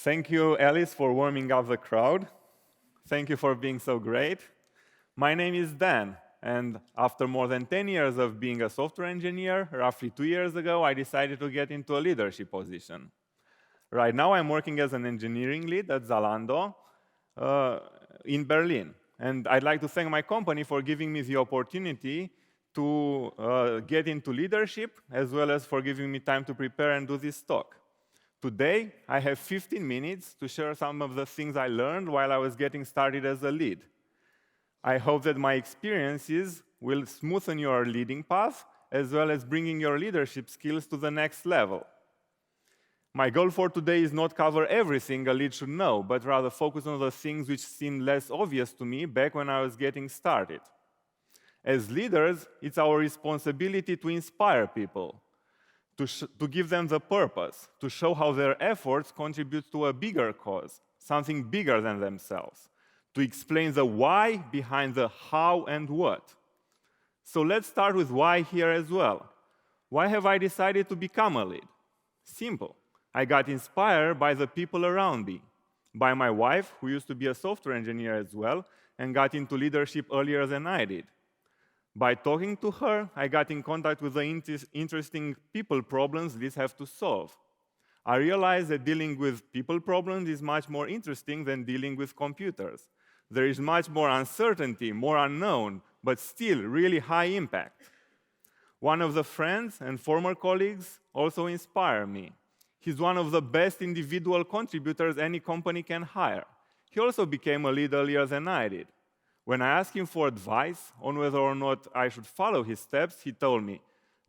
Thank you, Alice, for warming up the crowd. Thank you for being so great. My name is Dan, and after more than 10 years of being a software engineer, roughly 2 years ago, I decided to get into a leadership position. Right now, I'm working as an engineering lead at Zalando in Berlin. And I'd like to thank my company for giving me the opportunity to get into leadership, as well as for giving me time to prepare and do this talk. Today, I have 15 minutes to share some of the things I learned while I was getting started as a lead. I hope that my experiences will smoothen your leading path, as well as bringing your leadership skills to the next level. My goal for today is not cover everything a lead should know, but rather focus on the things which seemed less obvious to me back when I was getting started. As leaders, it's our responsibility to inspire people, to give them the purpose, to show how their efforts contribute to a bigger cause, something bigger than themselves, to explain the why behind the how and what. So let's start with why here as well. Why have I decided to become a lead? Simple. I got inspired by the people around me, by my wife, who used to be a software engineer as well, and got into leadership earlier than I did. By talking to her, I got in contact with the interesting people problems leads have to solve. I realized that dealing with people problems is much more interesting than dealing with computers. There is much more uncertainty, more unknown, but still really high impact. One of the friends and former colleagues also inspired me. He's one of the best individual contributors any company can hire. He also became a lead earlier than I did. When I asked him for advice on whether or not I should follow his steps, he told me,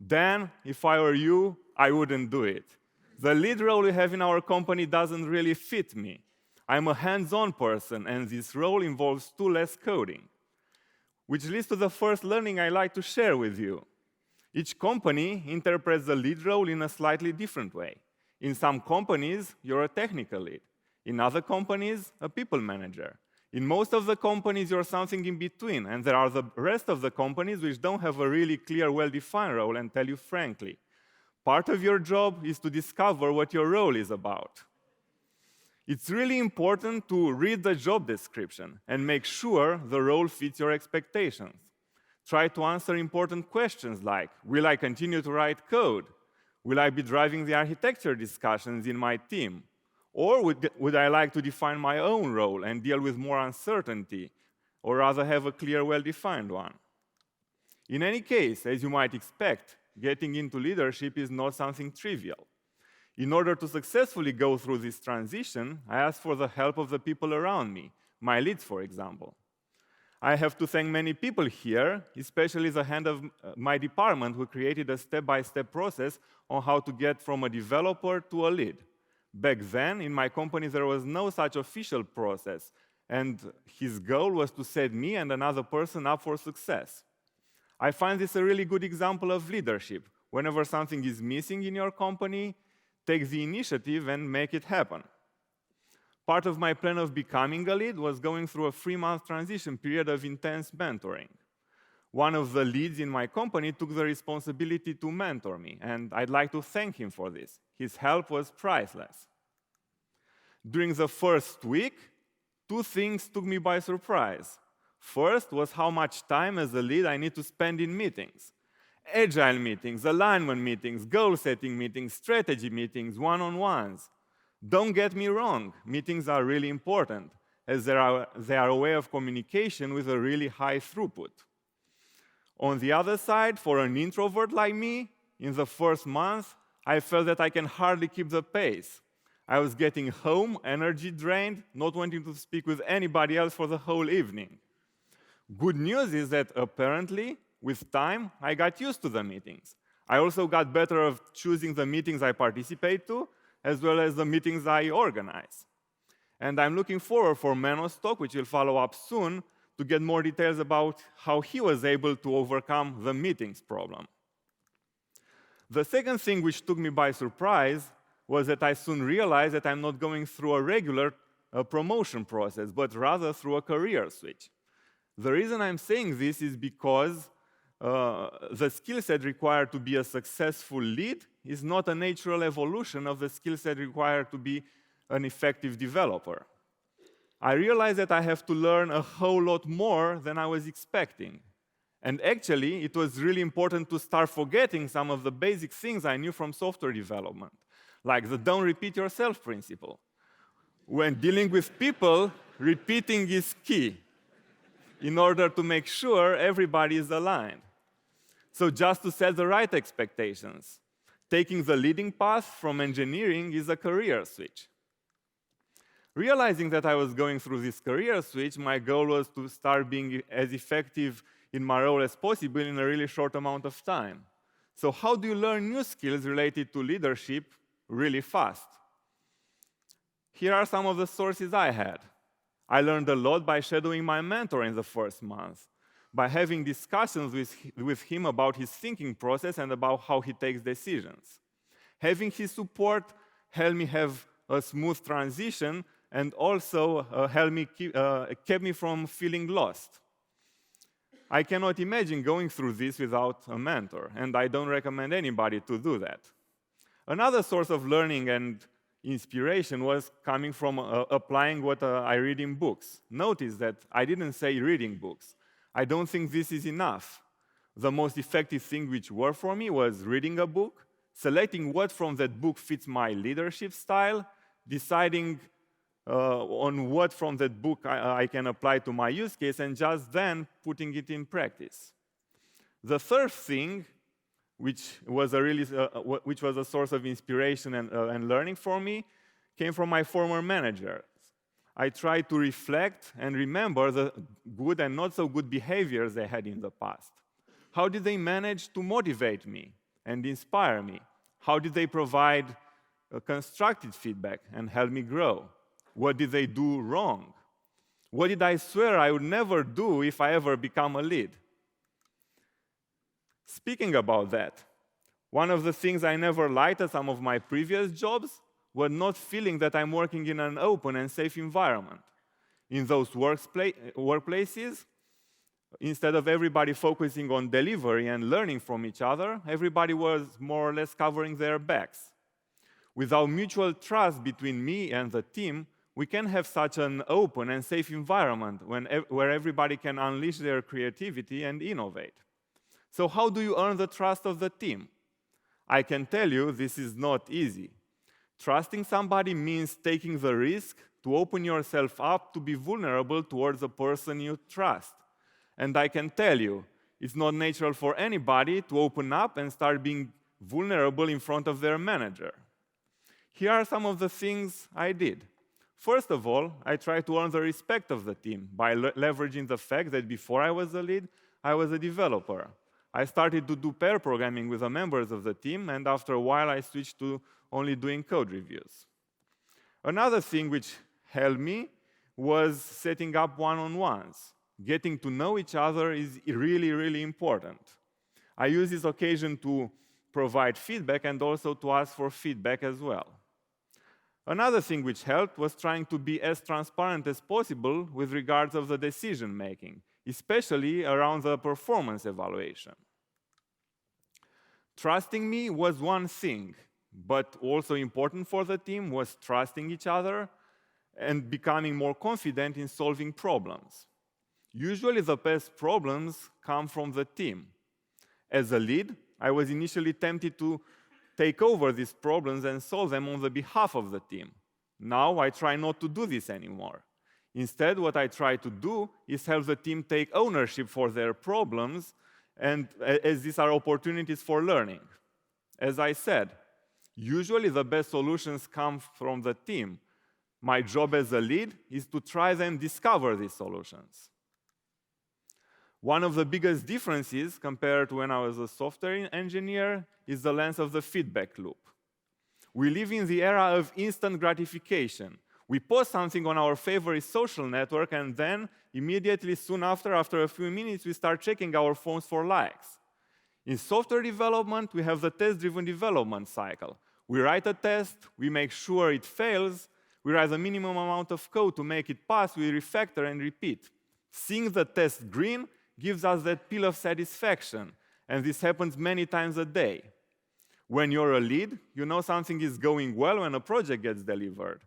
Dan, if I were you, I wouldn't do it. The lead role we have in our company doesn't really fit me. I'm a hands-on person, and this role involves less coding. Which leads to the first learning I like to share with you. Each company interprets the lead role in a slightly different way. In some companies, you're a technical lead. In other companies, a people manager. In most of the companies, you're something in between, and there are the rest of the companies which don't have a really clear, well-defined role, and tell you frankly. Part of your job is to discover what your role is about. It's really important to read the job description and make sure the role fits your expectations. Try to answer important questions like, will I continue to write code? Will I be driving the architecture discussions in my team? Or would I like to define my own role and deal with more uncertainty, or rather have a clear, well-defined one? In any case, as you might expect, getting into leadership is not something trivial. In order to successfully go through this transition, I asked for the help of the people around me, my leads, for example. I have to thank many people here, especially the head of my department, who created a step-by-step process on how to get from a developer to a lead. Back then, in my company, there was no such official process, and his goal was to set me and another person up for success. I find this a really good example of leadership. Whenever something is missing in your company, take the initiative and make it happen. Part of my plan of becoming a lead was going through a 3-month transition period of intense mentoring. One of the leads in my company took the responsibility to mentor me, and I'd like to thank him for this. His help was priceless. During the first week, 2 things took me by surprise. First was how much time as a lead I need to spend in meetings. Agile meetings, alignment meetings, goal-setting meetings, strategy meetings, one-on-ones. Don't get me wrong, meetings are really important, as they are a way of communication with a really high throughput. On the other side, for an introvert like me, in the first month, I felt that I can hardly keep the pace. I was getting home, energy drained, not wanting to speak with anybody else for the whole evening. Good news is that apparently, with time, I got used to the meetings. I also got better at choosing the meetings I participate to, as well as the meetings I organize. And I'm looking forward for Menno's talk, which will follow up soon, to get more details about how he was able to overcome the meetings problem. The second thing which took me by surprise was that I soon realized that I'm not going through a regular promotion process, but rather through a career switch. The reason I'm saying this is because the skill set required to be a successful lead is not a natural evolution of the skill set required to be an effective developer. I realized that I have to learn a whole lot more than I was expecting. And actually, it was really important to start forgetting some of the basic things I knew from software development, like the don't repeat yourself principle. When dealing with people, repeating is key in order to make sure everybody is aligned. So just to set the right expectations, taking the leading path from engineering is a career switch. Realizing that I was going through this career switch, my goal was to start being as effective in my role as possible in a really short amount of time. So how do you learn new skills related to leadership really fast? Here are some of the sources I had. I learned a lot by shadowing my mentor in the first month, by having discussions with him about his thinking process and about how he takes decisions. Having his support helped me have a smooth transition and also kept me from feeling lost. I cannot imagine going through this without a mentor, and I don't recommend anybody to do that. Another source of learning and inspiration was coming from applying what I read in books. Notice that I didn't say reading books. I don't think this is enough. The most effective thing which worked for me was reading a book, selecting what from that book fits my leadership style, deciding on what from that book I can apply to my use case, and just then putting it in practice. The third thing, which was a source of inspiration and learning for me, came from my former managers. I tried to reflect and remember the good and not so good behaviors they had in the past. How did they manage to motivate me and inspire me? How did they provide constructive feedback and help me grow? What did they do wrong? What did I swear I would never do if I ever become a lead? Speaking about that, one of the things I never liked at some of my previous jobs was not feeling that I'm working in an open and safe environment. In those workplaces, instead of everybody focusing on delivery and learning from each other, everybody was more or less covering their backs. Without mutual trust between me and the team, we can have such an open and safe environment where everybody can unleash their creativity and innovate. So how do you earn the trust of the team? I can tell you this is not easy. Trusting somebody means taking the risk to open yourself up to be vulnerable towards a person you trust. And I can tell you, it's not natural for anybody to open up and start being vulnerable in front of their manager. Here are some of the things I did. First of all, I tried to earn the respect of the team by leveraging the fact that before I was a lead, I was a developer. I started to do pair programming with the members of the team, and after a while I switched to only doing code reviews. Another thing which helped me was setting up one-on-ones. Getting to know each other is really, really important. I use this occasion to provide feedback and also to ask for feedback as well. Another thing which helped was trying to be as transparent as possible with regards of the decision making, especially around the performance evaluation. Trusting me was one thing, but also important for the team was trusting each other and becoming more confident in solving problems. Usually the best problems come from the team. As a lead, I was initially tempted to take over these problems and solve them on the behalf of the team. Now I try not to do this anymore. Instead, what I try to do is help the team take ownership for their problems, and as these are opportunities for learning. As I said, usually the best solutions come from the team. My job as a lead is to try them discover these solutions. One of the biggest differences compared to when I was a software engineer is the length of the feedback loop. We live in the era of instant gratification. We post something on our favorite social network, and then immediately soon after a few minutes, we start checking our phones for likes. In software development, we have the test-driven development cycle. We write a test, we make sure it fails, we write the minimum amount of code to make it pass, we refactor and repeat. Seeing the test green gives us that pill of satisfaction, and this happens many times a day. When you're a lead, you know something is going well when a project gets delivered.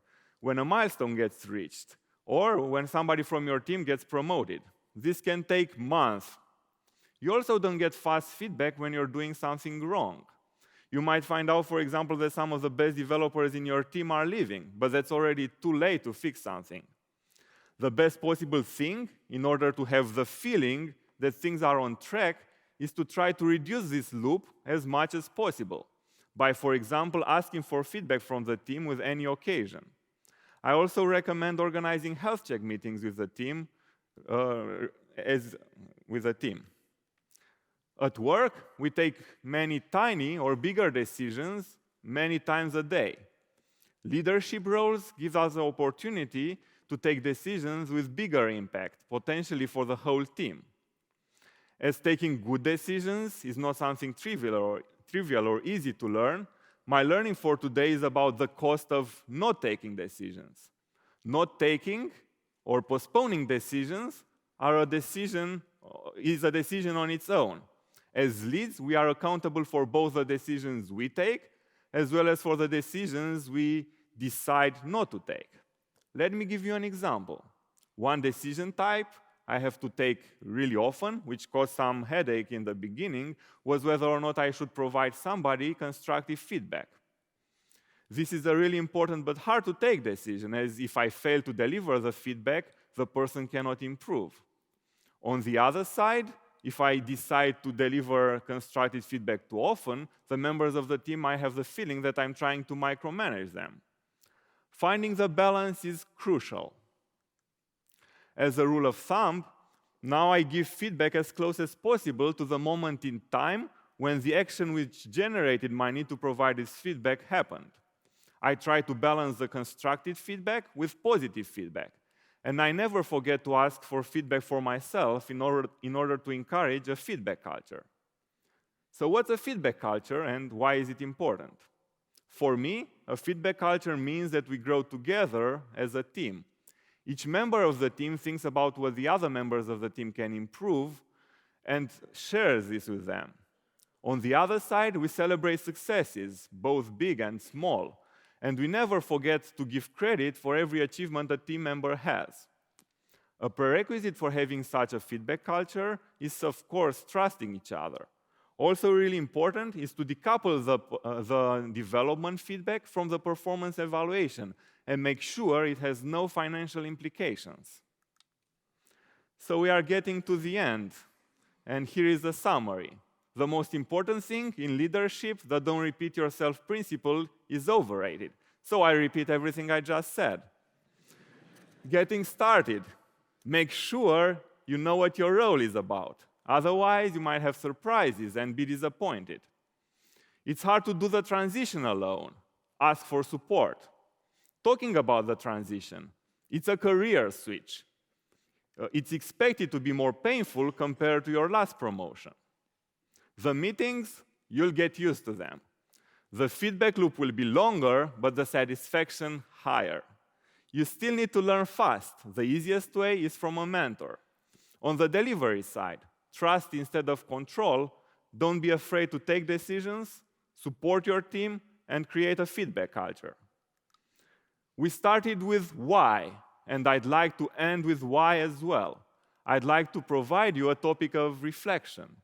when a milestone gets reached, or when somebody from your team gets promoted. This can take months. You also don't get fast feedback when you're doing something wrong. You might find out, for example, that some of the best developers in your team are leaving, but that's already too late to fix something. The best possible thing, in order to have the feeling that things are on track, is to try to reduce this loop as much as possible by, for example, asking for feedback from the team with any occasion. I also recommend organizing health check meetings with the team. At work, we take many tiny or bigger decisions many times a day. Leadership roles give us the opportunity to take decisions with bigger impact, potentially for the whole team. As taking good decisions is not something trivial or easy to learn, my learning for today is about the cost of not taking decisions. Not taking or postponing decisions is a decision on its own. As leads, we are accountable for both the decisions we take as well as for the decisions we decide not to take. Let me give you an example. One decision type I have to take really often, which caused some headache in the beginning, was whether or not I should provide somebody constructive feedback. This is a really important but hard to take decision, as if I fail to deliver the feedback, the person cannot improve. On the other side, if I decide to deliver constructive feedback too often, the members of the team might have the feeling that I'm trying to micromanage them. Finding the balance is crucial. As a rule of thumb, now I give feedback as close as possible to the moment in time when the action which generated my need to provide this feedback happened. I try to balance the constructive feedback with positive feedback. And I never forget to ask for feedback for myself in order to encourage a feedback culture. So what's a feedback culture and why is it important? For me, a feedback culture means that we grow together as a team. Each member of the team thinks about what the other members of the team can improve and shares this with them. On the other side, we celebrate successes, both big and small. And we never forget to give credit for every achievement a team member has. A prerequisite for having such a feedback culture is, of course, trusting each other. Also really important is to decouple the development feedback from the performance evaluation and make sure it has no financial implications. So we are getting to the end, and here is the summary. The most important thing in leadership, the don't repeat yourself principle, is overrated. So I repeat everything I just said. Getting started. Make sure you know what your role is about. Otherwise, you might have surprises and be disappointed. It's hard to do the transition alone. Ask for support. Talking about the transition, it's a career switch. It's expected to be more painful compared to your last promotion. The meetings, you'll get used to them. The feedback loop will be longer, but the satisfaction higher. You still need to learn fast. The easiest way is from a mentor. On the delivery side, trust instead of control. Don't be afraid to take decisions, support your team, and create a feedback culture. We started with why, and I'd like to end with why as well. I'd like to provide you a topic of reflection.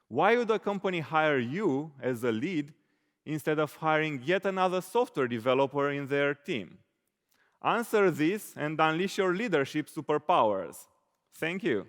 Why would a company hire you as a lead instead of hiring yet another software developer in their team? Answer this and unleash your leadership superpowers. Thank you.